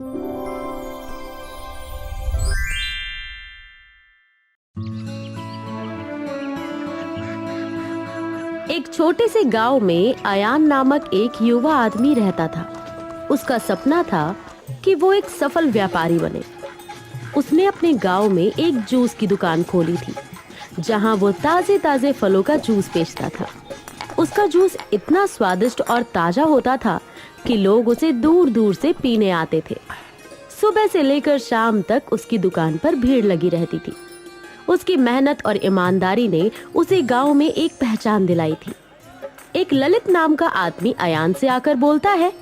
एक छोटे से गांव में अयान नामक एक युवा आदमी रहता था। उसका सपना था कि वो एक सफल व्यापारी बने। उसने अपने गांव में एक जूस की दुकान खोली थी, जहां वो ताजे ताजे फलों का जूस बेचता था। उसका जूस इतना स्वादिष्ट और ताजा होता था कि लोग उसे दूर दूर से पीने आते थे। सुबह से लेकर शाम तक उसकी दुकान पर भीड़ लगी रहती थी। उसकी मेहनत और ईमानदारी ने उसे गांव में एक पहचान दिलाई थी। एक ललित नाम का आदमी अयान से आकर बोलता है,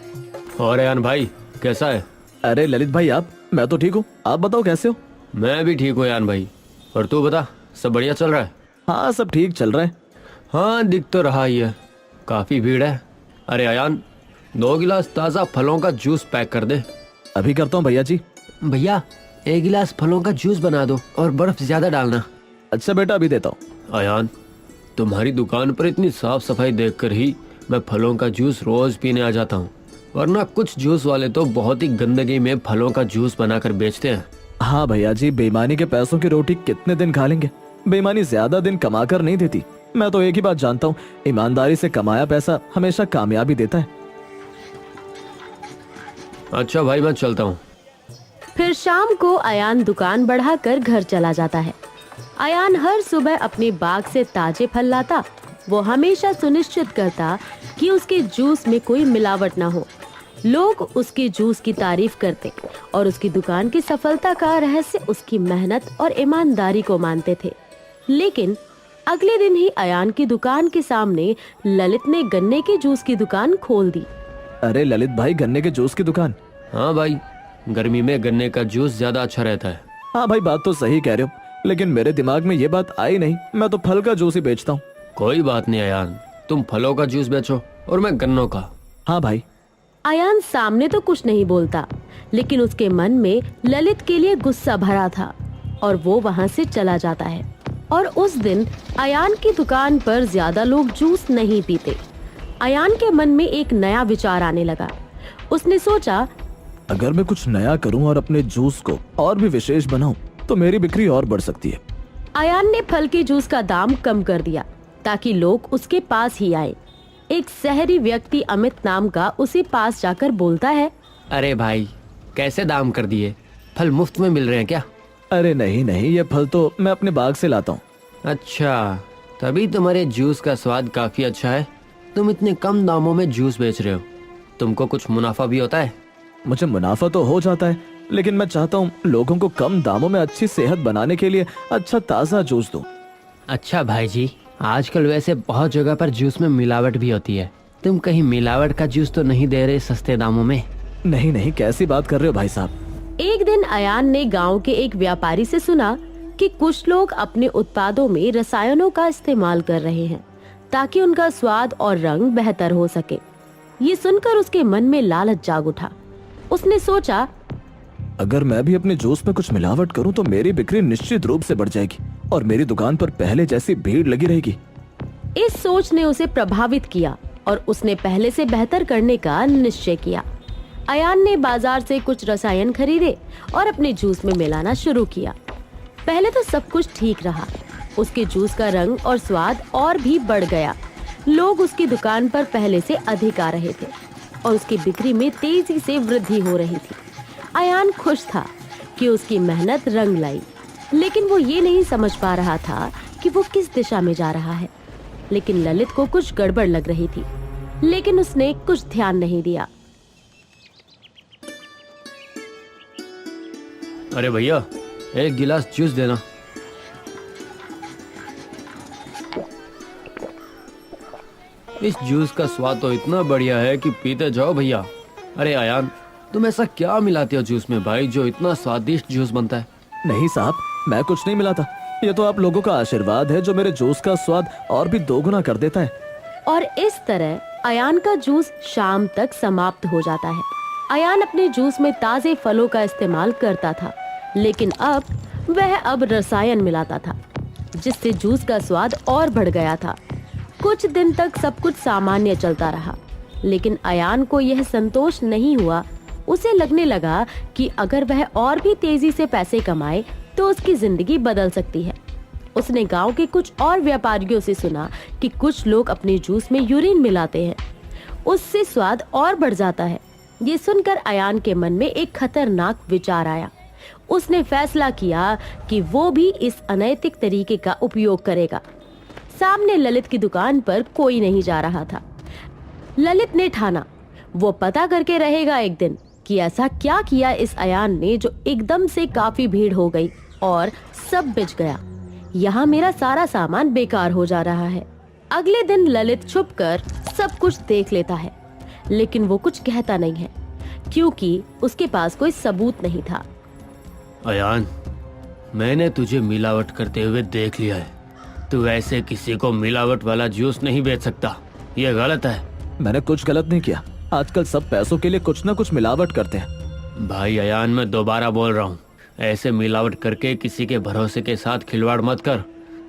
और अयान भाई कैसा है? अरे ललित भाई, मैं तो ठीक हूँ। आप बताओ कैसे हो? मैं भी ठीक हूँ अयान भाई। और तू बता, सब बढ़िया चल रहा है? हाँ, सब ठीक चल रहा है। हाँ, दिख तो रहा ही है, काफी भीड़ है। अरे अयान, 2 गिलास ताज़ा फलों का जूस पैक कर दे। अभी करता हूँ भैया जी। भैया 1 गिलास फलों का जूस बना दो और बर्फ ज्यादा डालना। अच्छा बेटा, अभी देता हूँ। अयान, तुम्हारी दुकान पर इतनी साफ सफाई देखकर ही मैं फलों का जूस रोज पीने आ जाता हूँ, वरना कुछ जूस वाले तो बहुत ही गंदगी में फलों का जूस बनाकर बेचते हैं। हाँ भैया जी, बेईमानी के पैसों की रोटी कितने दिन खा लेंगे। बेईमानी ज्यादा दिन कमा कर नहीं देती। मैं तो एक ही बात जानता हूँ, ईमानदारी से कमाया पैसा हमेशा कामयाबी देता है। अच्छा भाई, मैं चलता हूँ। फिर शाम को अयान दुकान बढ़ाकर घर चला जाता है। अयान हर सुबह अपने बाग से ताजे फल लाता। वो हमेशा सुनिश्चित करता कि उसके जूस में कोई मिलावट ना हो। लोग उसके जूस की तारीफ करते और उसकी दुकान की सफलता का रहस्य उसकी मेहनत और ईमानदारी को मानते थे। लेकिन अगले दिन ही अयान की दुकान के सामने ललित ने गन्ने के जूस की दुकान खोल दी। अरे ललित भाई, गन्ने के जूस की दुकान? हाँ भाई, गर्मी में गन्ने का जूस ज्यादा अच्छा रहता है। हाँ भाई, बात तो सही कह रहे हो, लेकिन मेरे दिमाग में ये बात आई नहीं। मैं तो फल का जूस ही बेचता हूँ। कोई बात नहीं अयान, तुम फलों का जूस बेचो और मैं गन्नों का। हाँ भाई। अयान सामने तो कुछ नहीं बोलता, लेकिन उसके मन में ललित के लिए गुस्सा भरा था और वो वहाँ से चला जाता है। और उस दिन अयान की दुकान पर ज्यादा लोग जूस नहीं पीते। अयान के मन में एक नया विचार आने लगा। उसने सोचा, अगर मैं कुछ नया करूं और अपने जूस को और भी विशेष बनाऊं तो मेरी बिक्री और बढ़ सकती है। अयान ने फल के जूस का दाम कम कर दिया ताकि लोग उसके पास ही आए। एक शहरी व्यक्ति अमित नाम का उसे पास जाकर बोलता है, अरे भाई, कैसे दाम कर दिए? फल मुफ्त में मिल रहे हैं क्या? अरे नहीं नहीं, ये फल तो मैं अपने बाग से लाता हूँ। अच्छा, तभी तुम्हारे जूस का स्वाद काफी अच्छा है। तुम इतने कम दामों में जूस बेच रहे हो, तुमको कुछ मुनाफा भी होता है? मुझे मुनाफा तो हो जाता है, लेकिन मैं चाहता हूँ लोगों को कम दामों में अच्छी सेहत बनाने के लिए अच्छा ताज़ा जूस दूं। अच्छा भाई जी, आजकल वैसे बहुत जगह पर जूस में मिलावट भी होती है। तुम कहीं मिलावट का जूस तो नहीं दे रहे सस्ते दामों में? नहीं नहीं, कैसी बात कर रहे हो भाई साहब। एक दिन अयान ने गांव के एक व्यापारी से सुना कि कुछ लोग अपने उत्पादों में रसायनों का इस्तेमाल कर रहे हैं ताकि उनका स्वाद और रंग बेहतर हो सके। ये सुनकर उसके मन में लालच जाग उठा। उसने सोचा, अगर मैं भी अपने जूस में कुछ मिलावट करूं तो मेरी बिक्री निश्चित रूप से बढ़ जाएगी और मेरी दुकान पर पहले जैसी भीड़ लगी रहेगी। इस सोच ने उसे प्रभावित किया और उसने पहले से बेहतर करने का निश्चय किया। अयान ने बाजार से कुछ रसायन खरीदे और अपने जूस में मिलाना शुरू किया। पहले तो सब कुछ ठीक रहा। उसके जूस का रंग और स्वाद और भी बढ़ गया। लोग उसकी दुकान पर पहले से अधिक आ रहे थे और उसकी बिक्री में तेजी से वृद्धि हो रही थी। अयान खुश था कि उसकी मेहनत रंग लाई, लेकिन वो ये नहीं समझ पा रहा था कि वो किस दिशा में जा रहा है। लेकिन ललित को कुछ गड़बड़ लग रही थी, लेकिन उसने कुछ ध्यान नहीं दिया। अरे भैया, 1 गिलास जूस देना। इस जूस का स्वाद तो इतना बढ़िया है कि पीते जाओ भैया। अरे अयान, तुम ऐसा क्या मिलाते हो जूस में भाई, जो इतना स्वादिष्ट जूस बनता है? नहीं साहब, मैं कुछ नहीं मिलाता। ये तो आप लोगों का आशीर्वाद है जो मेरे जूस का स्वाद और भी दोगुना कर देता है। और इस तरह अयान का जूस शाम तक समाप्त हो जाता है। अयान अपने जूस में ताजे फलों का इस्तेमाल करता था, लेकिन अब रसायन मिलाता था, जिससे जूस का स्वाद और बढ़ गया था। कुछ दिन तक सब कुछ सामान्य चलता रहा, लेकिन अयान को यह संतोष नहीं हुआ उसे लगने लगा कि अगर वह और भी तेजी से पैसे कमाए तो उसकी जिंदगी बदल सकती है। उसने गांव के कुछ और व्यापारियों से सुना कि कुछ लोग अपने जूस में यूरिन मिलाते हैं, उससे स्वाद और बढ़ जाता है। ये सुनकर अयान के मन में एक खतरनाक विचार आया। उसने फैसला किया कि वो भी इस अनैतिक तरीके का उपयोग करेगा। सामने ललित की दुकान पर कोई नहीं जा रहा था। ललित ने ठाना वो पता करके रहेगा एक दिन कि ऐसा क्या किया इस अयान ने जो एकदम से काफी भीड़ हो गई और सब बिच गया। यहाँ मेरा सारा सामान बेकार हो जा रहा है। अगले दिन ललित छुपकर सब कुछ देख लेता है, लेकिन वो कुछ कहता नहीं है क्योंकि उसके पास कोई सबूत नहीं था। अयान, मैंने तुझे मिलावट करते हुए देख लिया है। तू ऐसे किसी को मिलावट वाला जूस नहीं बेच सकता, ये गलत है। मैंने कुछ गलत नहीं किया। आजकल सब पैसों के लिए कुछ ना कुछ मिलावट करते हैं। भाई अयान, मैं दोबारा बोल रहा हूँ, ऐसे मिलावट करके किसी के भरोसे के साथ खिलवाड़ मत कर।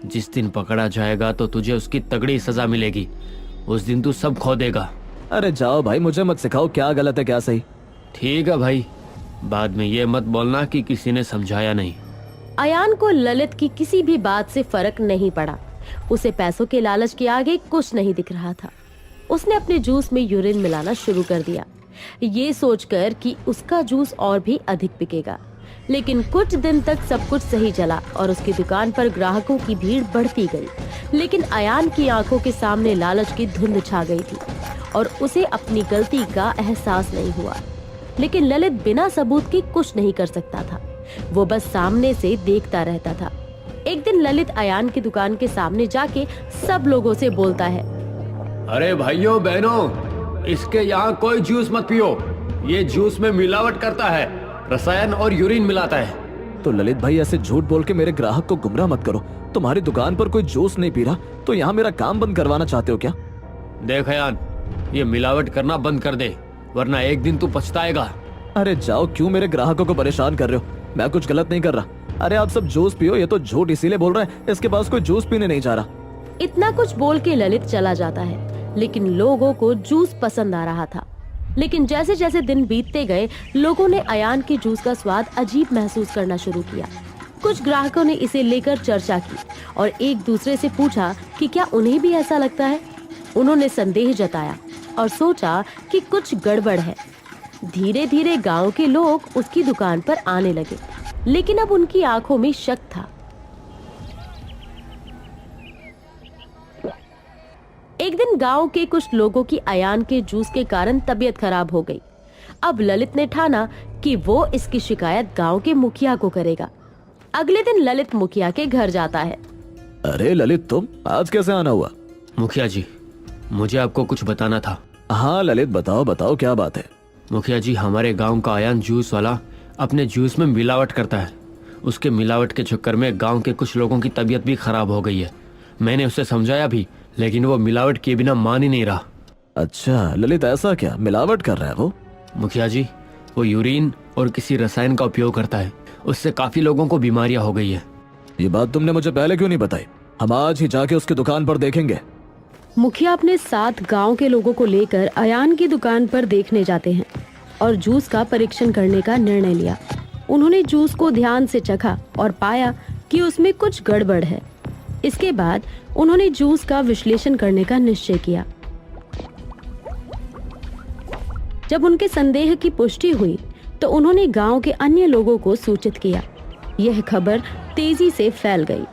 जिस दिन पकड़ा जाएगा तो तुझे उसकी तगड़ी सजा मिलेगी। उस दिन तू सब खो देगा। अरे जाओ भाई, मुझे मत सिखाओ क्या गलत है क्या सही। ठीक है भाई, बाद में ये मत बोलना कि किसी ने समझाया नहीं। अयान को ललित की किसी भी बात से फर्क नहीं पड़ा। उसे पैसों के लालच के आगे कुछ नहीं दिख रहा था। उसने अपने जूस में यूरिन मिलाना शुरू कर दिया, ये सोचकर कि उसका जूस और भी अधिक बिकेगा। लेकिन कुछ दिन तक सब कुछ सही चला और उसकी दुकान पर ग्राहकों की भीड़ बढ़ती गई। लेकिन अयान की आंखों के सामने लालच की धुंध छा गई थी और उसे अपनी गलती का एहसास नहीं हुआ। लेकिन ललित बिना सबूत के कुछ नहीं कर सकता था। वो बस सामने से देखता रहता था। एक दिन ललित अयान की दुकान के सामने जाके सब लोगों से बोलता है, अरे भाइयों बहनों, इसके यहाँ कोई जूस मत पियो। ये जूस में मिलावट करता है, रसायन और यूरिन मिलाता है। तो ललित भाई, ऐसे झूठ बोल के मेरे ग्राहक को गुमराह मत करो। तुम्हारी दुकान पर कोई जूस नहीं पी रहा तो यहाँ मेरा काम बंद करवाना चाहते हो क्या? देख अयान, ये मिलावट करना बंद कर दे, वरना एक दिन तू पछताएगा। अरे जाओ, क्यों मेरे ग्राहकों को परेशान कर रहे हो? मैं कुछ गलत नहीं कर रहा। अरे आप सब जूस पियो, ये तो झूठ इसीलिए बोल रहा है, इसके पास कोई जूस पीने नहीं जा रहा। इतना कुछ बोल के ललित चला जाता है। लेकिन लोगों को जूस पसंद आ रहा था। लेकिन जैसे जैसे दिन बीतते गए, लोगों ने अयान के जूस का स्वाद अजीब महसूस करना शुरू किया। कुछ ग्राहकों ने इसे लेकर चर्चा की और एक दूसरे से पूछा कि क्या उन्हें भी ऐसा लगता है। उन्होंने संदेह जताया और सोचा कि कुछ गड़बड़ है। धीरे धीरे गांव के लोग उसकी दुकान पर आने लगे, लेकिन अब उनकी आंखों में शक था। एक दिन गांव के कुछ लोगों की अयान के जूस के कारण तबीयत खराब हो गई। अब ललित ने ठाना कि वो इसकी शिकायत गांव के मुखिया को करेगा। अगले दिन ललित मुखिया के घर जाता है। अरे ललित, तुम आज कैसे आना हुआ? मुखिया जी, मुझे आपको कुछ बताना था। हाँ ललित, बताओ बताओ, क्या बात है? मुखिया जी, हमारे गांव का अयान जूस वाला अपने जूस में मिलावट करता है। उसके मिलावट के चक्कर में गांव के कुछ लोगों की तबीयत भी खराब हो गई है। मैंने उसे समझाया भी, लेकिन वो मिलावट किए बिना मान ही नहीं रहा। अच्छा ललित, ऐसा क्या मिलावट कर रहा है वो? मुखिया जी, वो यूरिन और किसी रसायन का उपयोग करता है। उससे काफी लोगों को बीमारियां हो गई है। ये बात तुमने मुझे पहले क्यों नहीं बताई? हम आज ही जाके उसकी दुकान पर देखेंगे। मुखिया अपने साथ गांव के लोगों को लेकर अयान की दुकान पर देखने जाते हैं और जूस का परीक्षण करने का निर्णय लिया। उन्होंने जूस को ध्यान से चखा और पाया कि उसमें कुछ गड़बड़ है। इसके बाद उन्होंने जूस का विश्लेषण करने का निश्चय किया। जब उनके संदेह की पुष्टि हुई तो उन्होंने गांव के अन्य लोगों को सूचित किया। यह खबर तेजी से फैल गई।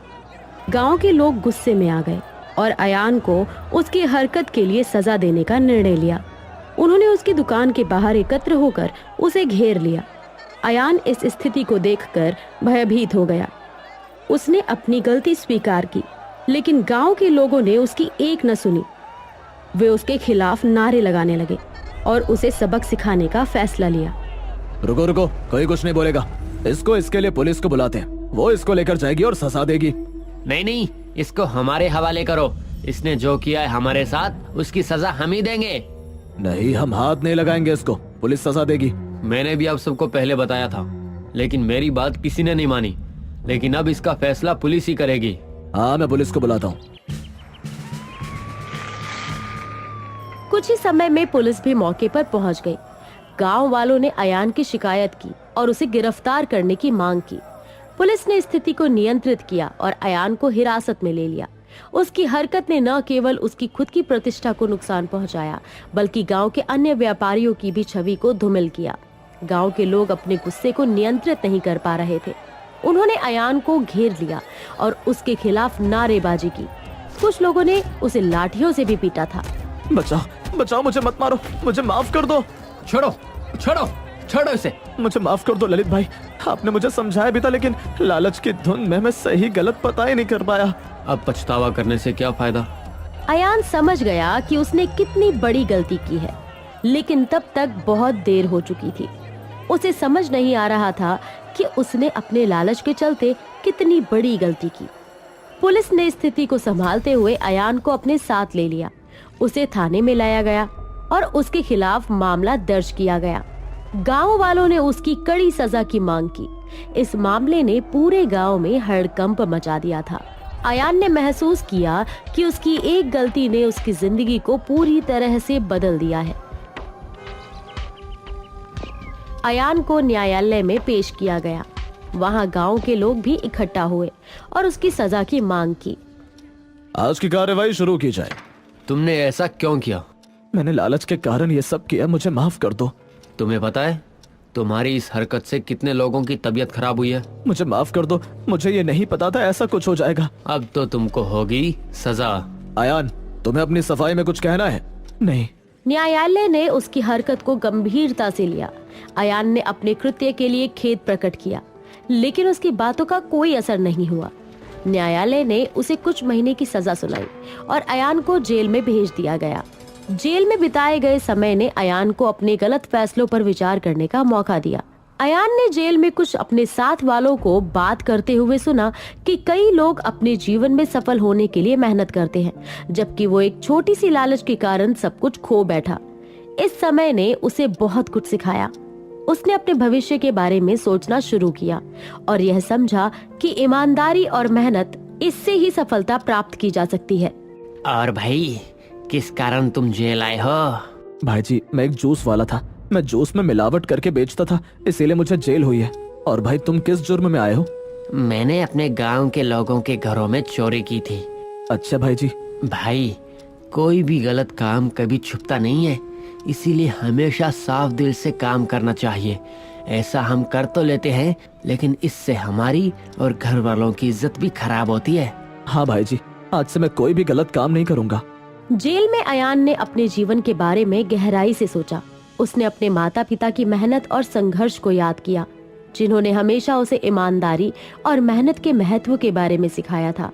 गांव के लोग गुस्से में आ गए और अयान को उसकी हरकत के लिए सजा देने का निर्णय लिया। उन्होंने उसकी दुकान के बाहर एकत्र होकर उसे घेर लिया। अयान इस स्थिति को देखकर भयभीत हो गया। उसने अपनी गलती स्वीकार की, लेकिन गांव के लोगों ने उसकी एक न सुनी। वे उसके खिलाफ नारे लगाने लगे और उसे सबक सिखाने का फैसला लिया। रुको रुको, कोई कुछ नहीं बोलेगा। इसको इसके लिए पुलिस को बुलाते हैं, वो इसको लेकर जाएगी और सजा देगी। नहीं नहीं, इसको हमारे हवाले करो। इसने जो किया है हमारे साथ, उसकी सजा हम ही देंगे। नहीं, हम हाथ नहीं लगाएंगे इसको, पुलिस सजा देगी। मैंने भी आप सबको पहले बताया था, लेकिन मेरी बात किसी ने नहीं मानी। लेकिन अब इसका फैसला पुलिस ही करेगी। हाँ, मैं पुलिस को बुलाता हूँ। कुछ ही समय में पुलिस भी मौके पर पहुंच गई। गांव वालों ने अयान की शिकायत की और उसे गिरफ्तार करने की मांग की। पुलिस ने स्थिति को नियंत्रित किया और अयान को हिरासत में ले लिया। उसकी हरकत ने न केवल उसकी खुद की प्रतिष्ठा को नुकसान पहुंचाया, बल्कि गांव के अन्य व्यापारियों की भी छवि को धूमिल किया। गांव के लोग अपने गुस्से को नियंत्रित नहीं कर पा रहे थे। उन्होंने अयान को घेर लिया और उसके खिलाफ नारेबाजी की। कुछ लोगों ने उसे लाठियों से भी पीटा था। बचाओ बचाओ, मुझे मत मारो, मुझे माफ कर दो। छोड़ो छोड़ो छोड़ो इसे। मुझे माफ कर दो ललित भाई, आपने मुझे समझाया भी था, लेकिन लालच की धुन में मैं सही गलत पता ही नहीं कर पाया। अब पछतावा करने से क्या फायदा। अयान समझ गया कि उसने कितनी बड़ी गलती की है, लेकिन तब तक बहुत देर हो चुकी थी। उसे समझ नहीं आ रहा था कि उसने अपने लालच के चलते कितनी बड़ी गलती की। पुलिस ने स्थिति को संभालते हुए अयान को अपने साथ ले लिया। उसे थाने में लाया गया और उसके खिलाफ मामला दर्ज किया गया। गांव वालों ने उसकी कड़ी सजा की मांग की। इस मामले ने पूरे गांव में हड़कंप मचा दिया था। अयान ने महसूस किया कि उसकी एक गलती ने उसकी जिंदगी को पूरी तरह से बदल दिया है। अयान को न्यायालय में पेश किया गया। वहां गांव के लोग भी इकट्ठा हुए और उसकी सजा की मांग की। आज की कार्यवाही शुरू की जाए। तुमने ऐसा क्यों किया। मैंने लालच के कारण ये सब किया, मुझे माफ कर दो। तुम्हें पता है तुम्हारी इस हरकत से कितने लोगों की तबीयत खराब हुई है। मुझे माफ कर दो, मुझे ये नहीं पता था ऐसा कुछ हो जाएगा। अब तो तुमको होगी सजा। अयान, तुम्हें अपनी सफाई में कुछ कहना है? नहीं। न्यायालय ने उसकी हरकत को गंभीरता से लिया। अयान ने अपने कृत्य के लिए खेद प्रकट किया, लेकिन उसकी बातों का कोई असर नहीं हुआ। न्यायालय ने उसे कुछ महीने की सजा सुनाई और अयान को जेल में भेज दिया गया। जेल में बिताए गए समय ने अयान को अपने गलत फैसलों पर विचार करने का मौका दिया। अयान ने जेल में कुछ अपने साथ वालों को बात करते हुए सुना कि कई लोग अपने जीवन में सफल होने के लिए मेहनत करते हैं, जबकि वो एक छोटी सी लालच के कारण सब कुछ खो बैठा। इस समय ने उसे बहुत कुछ सिखाया। उसने अपने भविष्य के बारे में सोचना शुरू किया और यह समझा कि ईमानदारी और मेहनत, इससे ही सफलता प्राप्त की जा सकती है। और भाई, किस कारण तुम जेल आए हो। भाई जी, मैं एक जूस वाला था। मैं जूस में मिलावट करके बेचता था, इसीलिए मुझे जेल हुई है। और भाई, तुम किस जुर्म में आए हो? मैंने अपने गांव के लोगों के घरों में चोरी की थी। अच्छा भाई जी। भाई, कोई भी गलत काम कभी छुपता नहीं है, इसीलिए हमेशा साफ दिल से काम करना चाहिए। ऐसा हम कर तो लेते हैं, लेकिन इससे हमारी और घर वालों की इज्जत भी खराब होती है। हाँ भाई जी, आज से मैं कोई भी गलत काम नहीं करूँगा। जेल में अयान ने अपने जीवन के बारे में गहराई से सोचा। उसने अपने माता पिता की मेहनत और संघर्ष को याद किया, जिन्होंने हमेशा उसे ईमानदारी और मेहनत के महत्व के बारे में सिखाया था।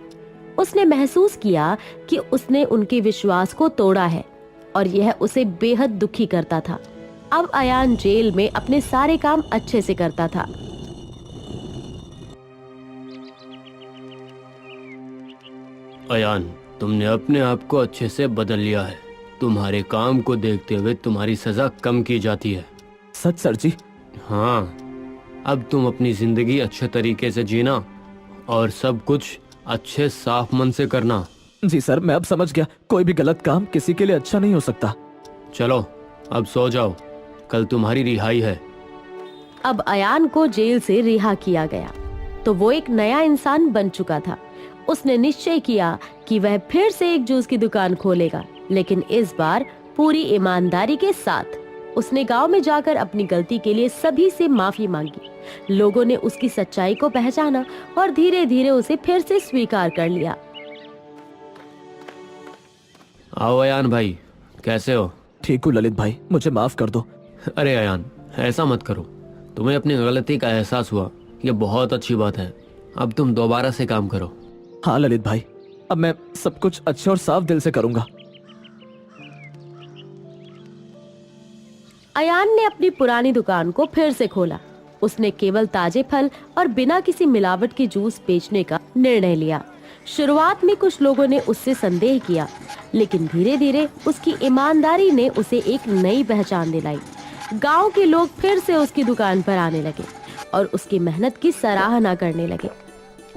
उसने महसूस किया कि उसने उनके विश्वास को तोड़ा है और यह उसे बेहद दुखी करता था। अब अयान जेल में अपने सारे काम अच्छे से करता था। अयान, तुमने अपने आप को अच्छे से बदल लिया है। तुम्हारे काम को देखते हुए तुम्हारी सजा कम की जाती है। सच सर जी? हाँ, अब तुम अपनी जिंदगी अच्छे तरीके से जीना और सब कुछ अच्छे साफ मन से करना। जी सर, मैं अब समझ गया। कोई भी गलत काम किसी के लिए अच्छा नहीं हो सकता। चलो अब सो जाओ, कल तुम्हारी रिहाई है। अब अयान को जेल से रिहा किया गया तो वो एक नया इंसान बन चुका था। उसने निश्चय किया कि वह फिर से एक जूस की दुकान खोलेगा, लेकिन इस बार पूरी ईमानदारी के साथ। उसने गांव में जाकर अपनी गलती के लिए सभी से माफी मांगी। लोगों ने उसकी सच्चाई को पहचाना और धीरे धीरे उसे फिर से स्वीकार कर लिया। आओ अयान भाई, कैसे हो? ठीक हूँ ललित भाई, मुझे माफ कर दो। अरे अयान, ऐसा मत करो। तुम्हें अपनी गलती का एहसास हुआ, ये बहुत अच्छी बात है। अब तुम दोबारा से काम करो। हाँ ललित भाई, अब मैं सब कुछ अच्छे और साफ दिल से करूंगा। अयान ने अपनी पुरानी दुकान को फिर से खोला। उसने केवल ताजे फल और बिना किसी मिलावट के जूस बेचने का निर्णय लिया। शुरुआत में कुछ लोगों ने उससे संदेह किया, लेकिन धीरे धीरे उसकी ईमानदारी ने उसे एक नई पहचान दिलाई। गांव के लोग फिर से उसकी दुकान पर आने लगे और उसकी मेहनत की सराहना करने लगे।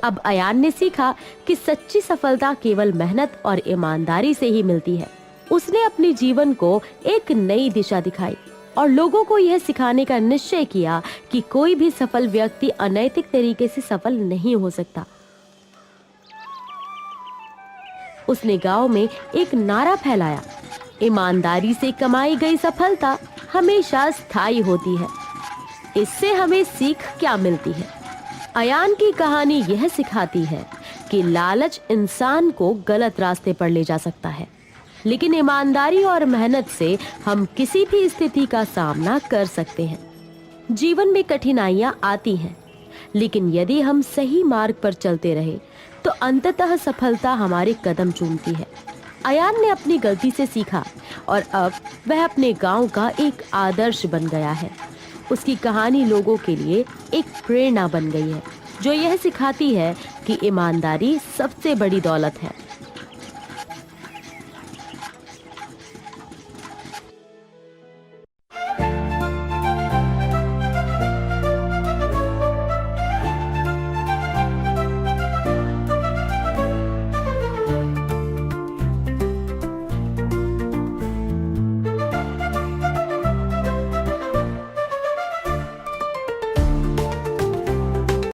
अब अयान ने सीखा कि सच्ची सफलता केवल मेहनत और ईमानदारी से ही मिलती है। उसने अपने जीवन को एक नई दिशा दिखाई। और लोगों को यह सिखाने का निश्चय किया कि कोई भी सफल व्यक्ति अनैतिक तरीके से सफल नहीं हो सकता। उसने गांव में एक नारा फैलाया, ईमानदारी से कमाई गई सफलता हमेशा स्थायी होती है। इससे हमें सीख क्या मिलती है? अयान की कहानी यह सिखाती है कि लालच इंसान को गलत रास्ते पर ले जा सकता है, लेकिन ईमानदारी और मेहनत से हम किसी भी स्थिति का सामना कर सकते हैं। जीवन में कठिनाइयां आती हैं, लेकिन यदि हम सही मार्ग पर चलते रहे तो अंततः सफलता हमारे कदम चूमती है। अयान ने अपनी गलती से सीखा और अब वह अपने गांव का एक आदर्श बन गया है। उसकी कहानी लोगों के लिए एक प्रेरणा बन गई है, जो यह सिखाती है कि ईमानदारी सबसे बड़ी दौलत है।